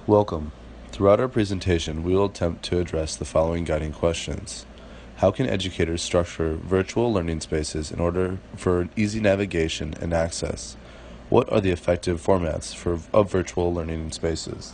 Welcome. Throughout our presentation, we will attempt to address the following guiding questions. How can educators structure virtual learning spaces in order for easy navigation and access? What are the effective formats of virtual learning spaces?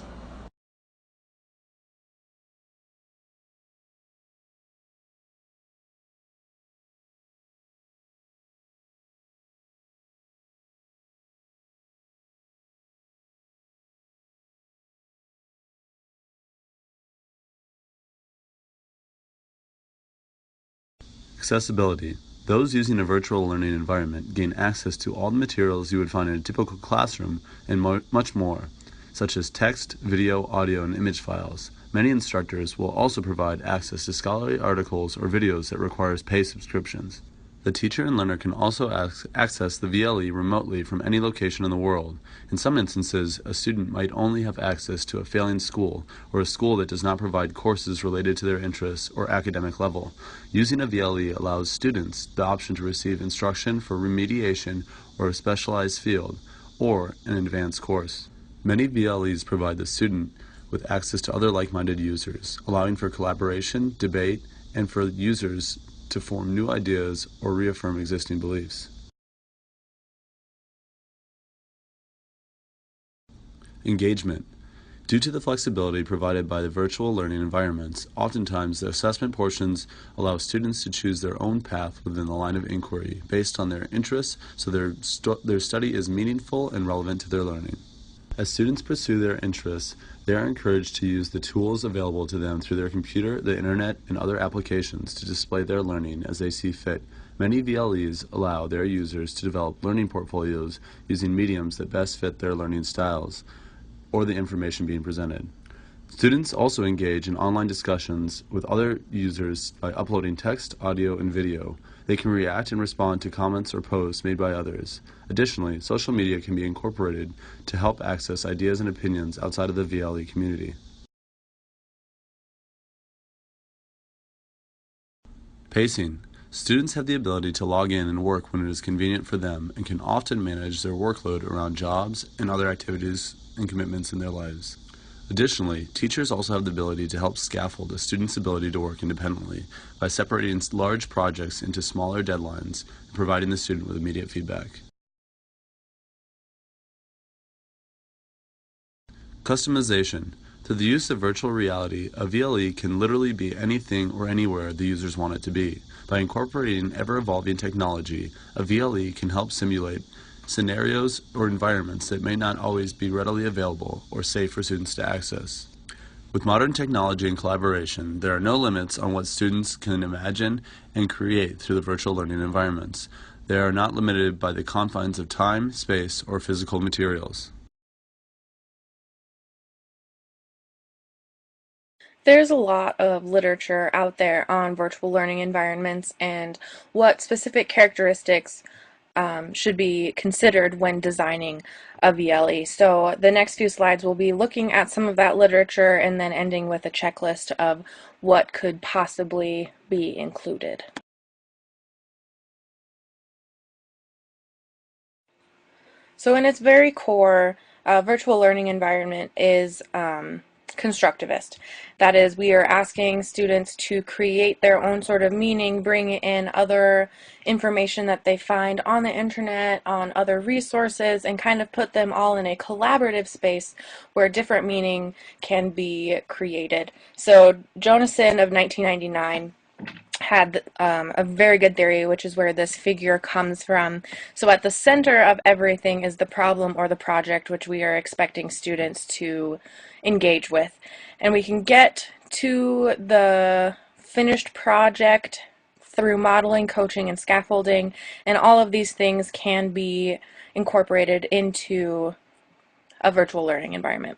Accessibility. Those using a virtual learning environment gain access to all the materials you would find in a typical classroom and much more, such as text, video, audio, and image files. Many instructors will also provide access to scholarly articles or videos that requires paid subscriptions. The teacher and learner can also access the VLE remotely from any location in the world. In some instances, a student might only have access to a failing school or a school that does not provide courses related to their interests or academic level. Using a VLE allows students the option to receive instruction for remediation or a specialized field or an advanced course. Many VLEs provide the student with access to other like-minded users, allowing for collaboration, debate, and for users to form new ideas or reaffirm existing beliefs. Engagement. Due to the flexibility provided by the virtual learning environments, oftentimes the assessment portions allow students to choose their own path within the line of inquiry based on their interests, so their study is meaningful and relevant to their learning. As students pursue their interests, they are encouraged to use the tools available to them through their computer, the internet, and other applications to display their learning as they see fit. Many VLEs allow their users to develop learning portfolios using mediums that best fit their learning styles or the information being presented. Students also engage in online discussions with other users by uploading text, audio, and video. They can react and respond to comments or posts made by others. Additionally, social media can be incorporated to help access ideas and opinions outside of the VLE community. Pacing. Students have the ability to log in and work when it is convenient for them and can often manage their workload around jobs and other activities and commitments in their lives. Additionally, teachers also have the ability to help scaffold a student's ability to work independently by separating large projects into smaller deadlines and providing the student with immediate feedback. Customization. Through the use of virtual reality, a VLE can literally be anything or anywhere the users want it to be. By incorporating ever-evolving technology, a VLE can help simulate scenarios or environments that may not always be readily available or safe for students to access. With modern technology and collaboration, there are no limits on what students can imagine and create through the virtual learning environments. They are not limited by the confines of time, space, or physical materials. There's a lot of literature out there on virtual learning environments and what specific characteristics should be considered when designing a VLE. So the next few slides will be looking at some of that literature and then ending with a checklist of what could possibly be included. So in its very core, virtual learning environment is constructivist. That is, we are asking students to create their own sort of meaning, bring in other information that they find on the internet, on other resources, and kind of put them all in a collaborative space where different meaning can be created. So Jonason of 1999 had a very good theory, which is where this figure comes from. So at the center of everything is the problem or the project which we are expecting students to engage with. And we can get to the finished project through modeling, coaching, and scaffolding, and all of these things can be incorporated into a virtual learning environment.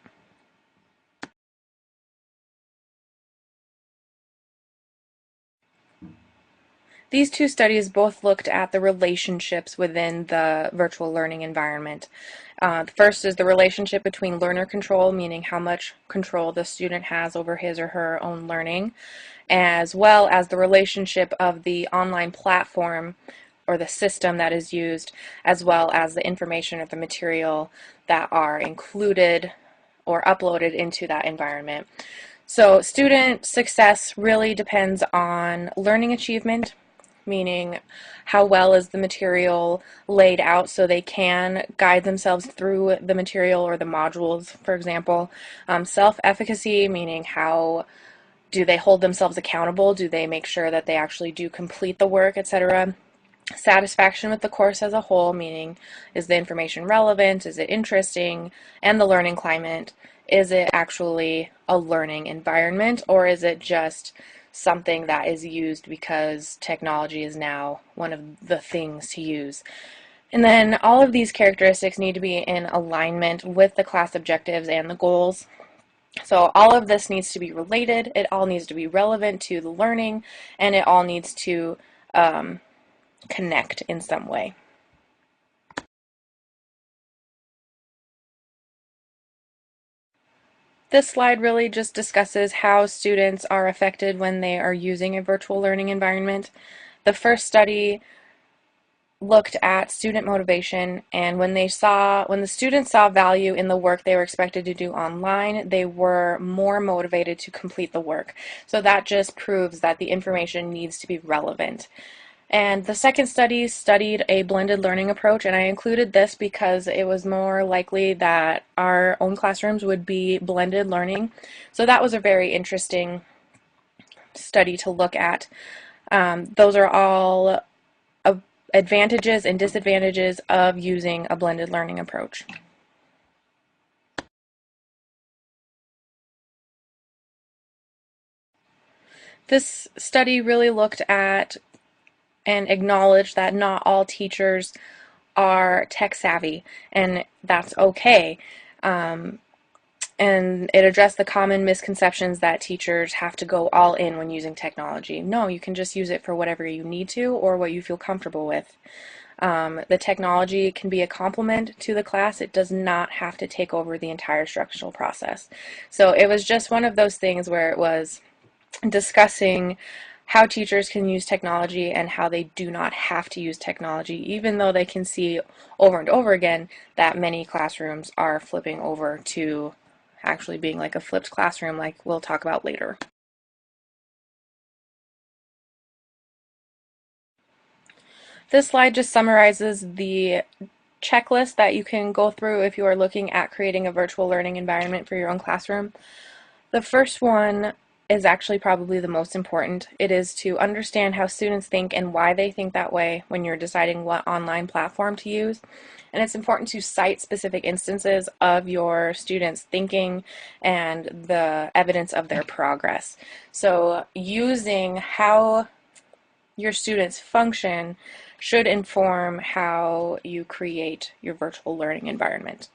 These two studies both looked at the relationships within the virtual learning environment. The first is the relationship between learner control, meaning how much control the student has over his or her own learning, as well as the relationship of the online platform or the system that is used, as well as the information or the material that are included or uploaded into that environment. So student success really depends on learning achievement, meaning how well is the material laid out so they can guide themselves through the material or the modules, for example. Self-efficacy, meaning how do they hold themselves accountable? Do they make sure that they actually do complete the work, etc.? Satisfaction with the course as a whole, meaning is the information relevant, is it interesting, and the learning climate, is it actually a learning environment, or is it just something that is used because technology is now one of the things to use? And then all of these characteristics need to be in alignment with the class objectives and the goals. So all of this needs to be related, it all needs to be relevant to the learning, and it all needs to connect in some way. This slide really just discusses how students are affected when they are using a virtual learning environment. The first study looked at student motivation, and when the students saw value in the work they were expected to do online, they were more motivated to complete the work. So that just proves that the information needs to be relevant. And the second study studied a blended learning approach, and I included this because it was more likely that our own classrooms would be blended learning. So that was a very interesting study to look at. Those are all advantages and disadvantages of using a blended learning approach. This study really looked at and acknowledge that not all teachers are tech savvy, and that's okay. And it addressed the common misconceptions that teachers have to go all in when using technology. No, you can just use it for whatever you need to or what you feel comfortable with. The technology can be a complement to the class. It does not have to take over the entire instructional process. So it was just one of those things where it was discussing how teachers can use technology and how they do not have to use technology, even though they can see over and over again that many classrooms are flipping over to actually being like a flipped classroom, like we'll talk about later. This slide just summarizes the checklist that you can go through if you are looking at creating a virtual learning environment for your own classroom. The first one is actually probably the most important. It is to understand how students think and why they think that way when you're deciding what online platform to use. And it's important to cite specific instances of your students' thinking and the evidence of their progress. So using how your students function should inform how you create your virtual learning environment.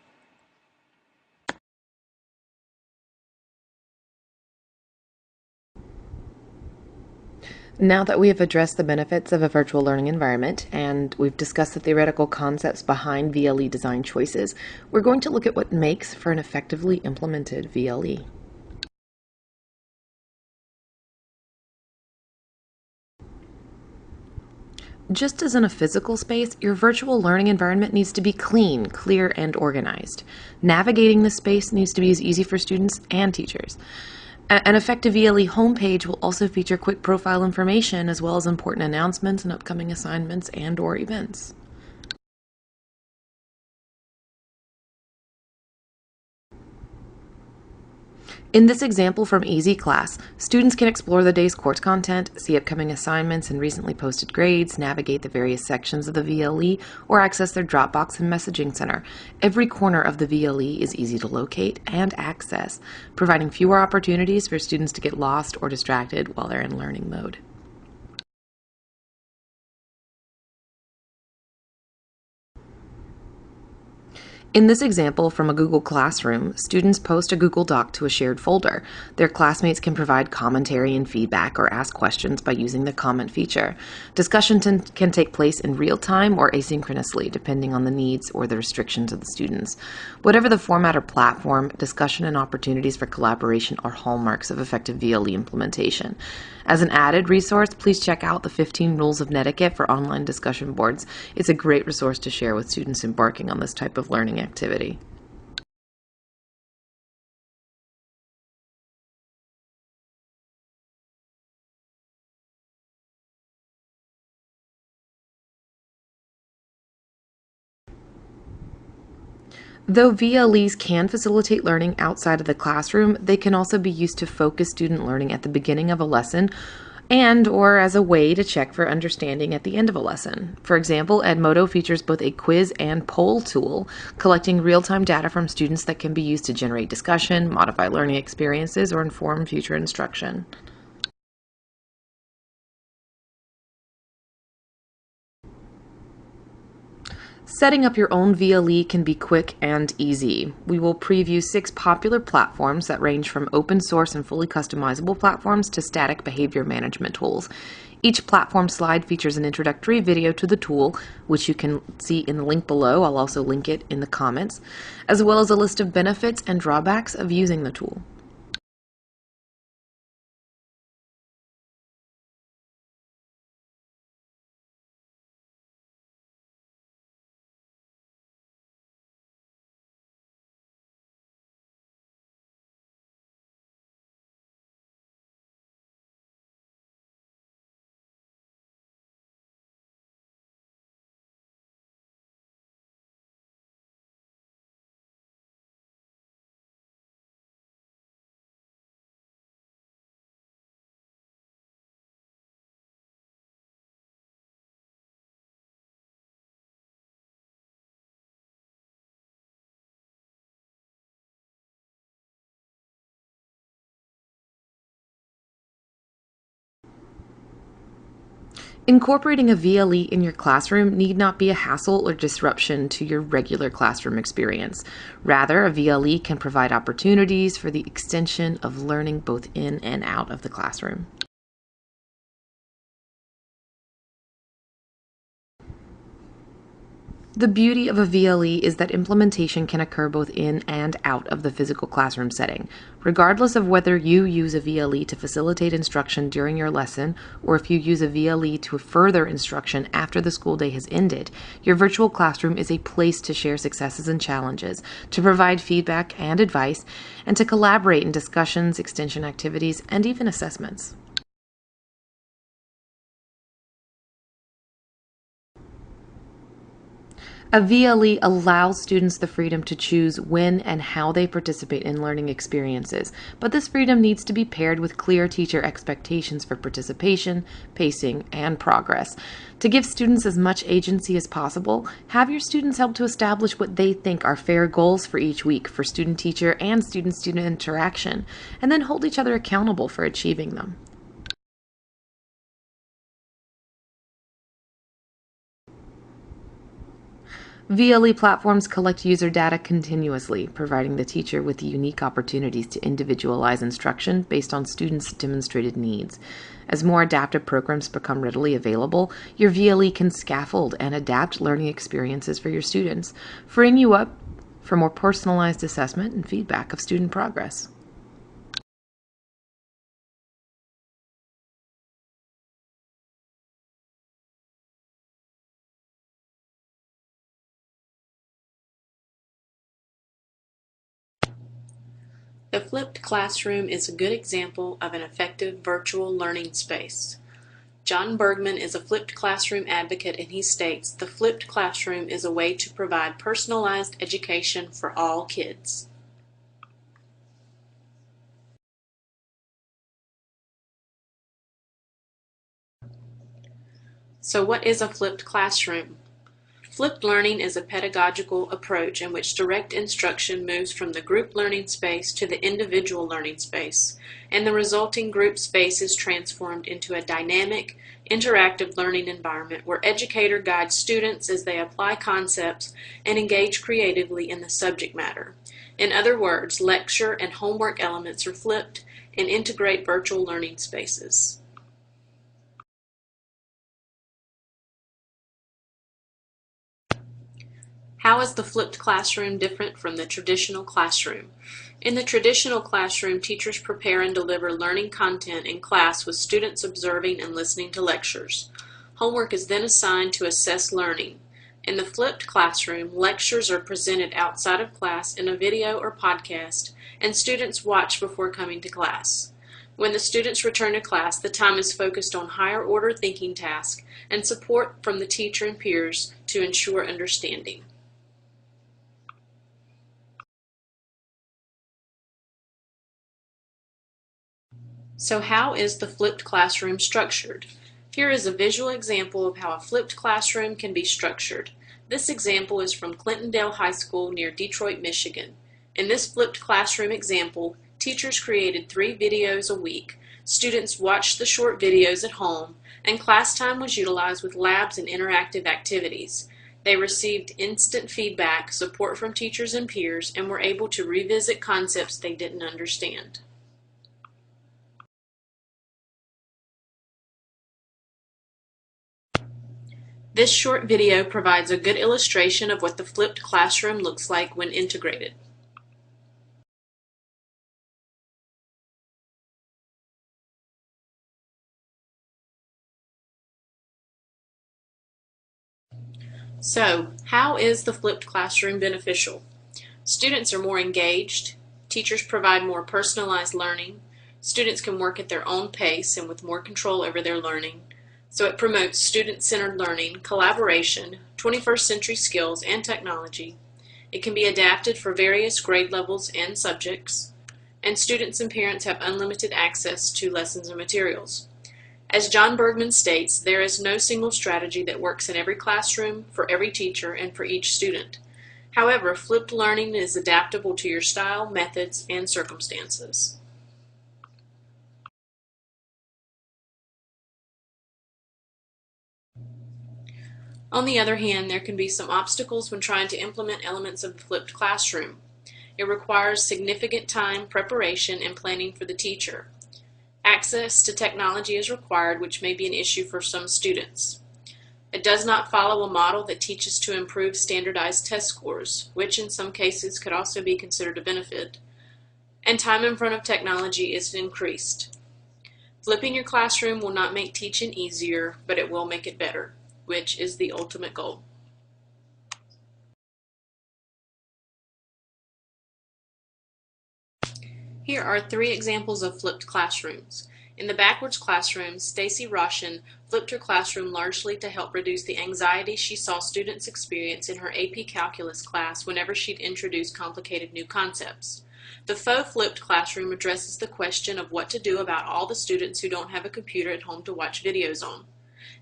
Now that we have addressed the benefits of a virtual learning environment and we've discussed the theoretical concepts behind VLE design choices, we're going to look at what makes for an effectively implemented VLE. Just as in a physical space, your virtual learning environment needs to be clean, clear, and organized. Navigating the space needs to be as easy for students and teachers. An effective VLE homepage will also feature quick profile information as well as important announcements and upcoming assignments and/or events. In this example from EZ Class, students can explore the day's course content, see upcoming assignments and recently posted grades, navigate the various sections of the VLE, or access their Dropbox and messaging center. Every corner of the VLE is easy to locate and access, providing fewer opportunities for students to get lost or distracted while they're in learning mode. In this example from a Google Classroom, students post a Google Doc to a shared folder. Their classmates can provide commentary and feedback or ask questions by using the comment feature. Discussion can take place in real time or asynchronously, depending on the needs or the restrictions of the students. Whatever the format or platform, discussion and opportunities for collaboration are hallmarks of effective VLE implementation. As an added resource, please check out the 15 Rules of Netiquette for online discussion boards. It's a great resource to share with students embarking on this type of learning activity. Though VLEs can facilitate learning outside of the classroom, they can also be used to focus student learning at the beginning of a lesson and or as a way to check for understanding at the end of a lesson. For example, Edmodo features both a quiz and poll tool, collecting real-time data from students that can be used to generate discussion, modify learning experiences, or inform future instruction. Setting up your own VLE can be quick and easy. We will preview 6 popular platforms that range from open source and fully customizable platforms to static behavior management tools. Each platform slide features an introductory video to the tool, which you can see in the link below. I'll also link it in the comments, as well as a list of benefits and drawbacks of using the tool. Incorporating a VLE in your classroom need not be a hassle or disruption to your regular classroom experience. Rather, a VLE can provide opportunities for the extension of learning both in and out of the classroom. The beauty of a VLE is that implementation can occur both in and out of the physical classroom setting. Regardless of whether you use a VLE to facilitate instruction during your lesson or if you use a VLE to further instruction after the school day has ended, your virtual classroom is a place to share successes and challenges, to provide feedback and advice, and to collaborate in discussions, extension activities, and even assessments. A VLE allows students the freedom to choose when and how they participate in learning experiences, but this freedom needs to be paired with clear teacher expectations for participation, pacing, and progress. To give students as much agency as possible, have your students help to establish what they think are fair goals for each week for student-teacher and student-student interaction, and then hold each other accountable for achieving them. VLE platforms collect user data continuously, providing the teacher with unique opportunities to individualize instruction based on students' demonstrated needs. As more adaptive programs become readily available, your VLE can scaffold and adapt learning experiences for your students, freeing you up for more personalized assessment and feedback of student progress. The flipped classroom is a good example of an effective virtual learning space. John Bergman is a flipped classroom advocate, and he states, "The flipped classroom is a way to provide personalized education for all kids." So what is a flipped classroom? Flipped learning is a pedagogical approach in which direct instruction moves from the group learning space to the individual learning space, and the resulting group space is transformed into a dynamic, interactive learning environment where educator guides students as they apply concepts and engage creatively in the subject matter. In other words, lecture and homework elements are flipped and integrate virtual learning spaces. How is the flipped classroom different from the traditional classroom? In the traditional classroom, teachers prepare and deliver learning content in class with students observing and listening to lectures. Homework is then assigned to assess learning. In the flipped classroom, lectures are presented outside of class in a video or podcast, and students watch before coming to class. When the students return to class, the time is focused on higher order thinking tasks and support from the teacher and peers to ensure understanding. So how is the flipped classroom structured? Here is a visual example of how a flipped classroom can be structured. This example is from Clintondale High School near Detroit, Michigan. In this flipped classroom example, teachers created 3 videos a week. Students watched the short videos at home, and class time was utilized with labs and interactive activities. They received instant feedback, support from teachers and peers, and were able to revisit concepts they didn't understand. This short video provides a good illustration of what the flipped classroom looks like when integrated. So, how is the flipped classroom beneficial? Students are more engaged, teachers provide more personalized learning, students can work at their own pace and with more control over their learning. So it promotes student-centered learning, collaboration, 21st century skills, and technology. It can be adapted for various grade levels and subjects, and students and parents have unlimited access to lessons and materials. As John Bergman states, there is no single strategy that works in every classroom, for every teacher, and for each student. However, flipped learning is adaptable to your style, methods, and circumstances. On the other hand, there can be some obstacles when trying to implement elements of the flipped classroom. It requires significant time, preparation, and planning for the teacher. Access to technology is required, which may be an issue for some students. It does not follow a model that teaches to improve standardized test scores, which in some cases could also be considered a benefit. And time in front of technology is increased. Flipping your classroom will not make teaching easier, but it will make it better, which is the ultimate goal. Here are 3 examples of flipped classrooms. In the backwards classroom, Stacy Roshan flipped her classroom largely to help reduce the anxiety she saw students experience in her AP Calculus class whenever she'd introduce complicated new concepts. The faux flipped classroom addresses the question of what to do about all the students who don't have a computer at home to watch videos on.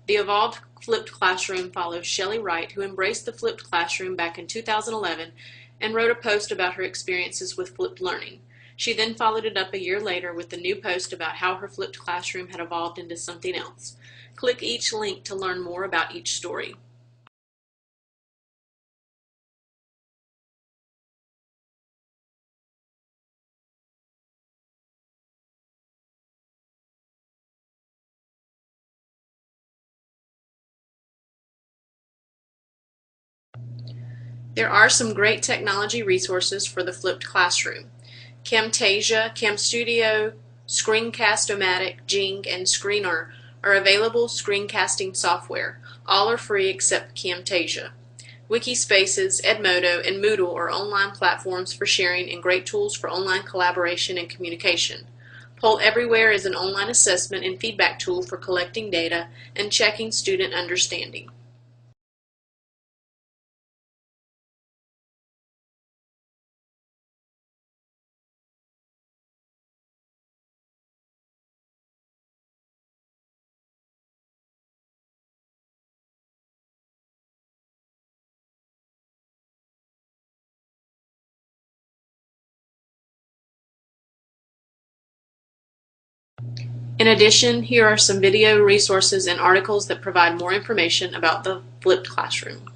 The evolved flipped classroom follows Shelley Wright, who embraced the flipped classroom back in 2011 and wrote a post about her experiences with flipped learning. She then followed it up a year later with a new post about how her flipped classroom had evolved into something else. Click each link to learn more about each story. There are some great technology resources for the flipped classroom. Camtasia, CamStudio, Screencast-O-Matic, Jing, and Screener are available screencasting software. All are free except Camtasia. Wikispaces, Edmodo, and Moodle are online platforms for sharing and great tools for online collaboration and communication. Poll Everywhere is an online assessment and feedback tool for collecting data and checking student understanding. In addition, here are some video resources and articles that provide more information about the flipped classroom.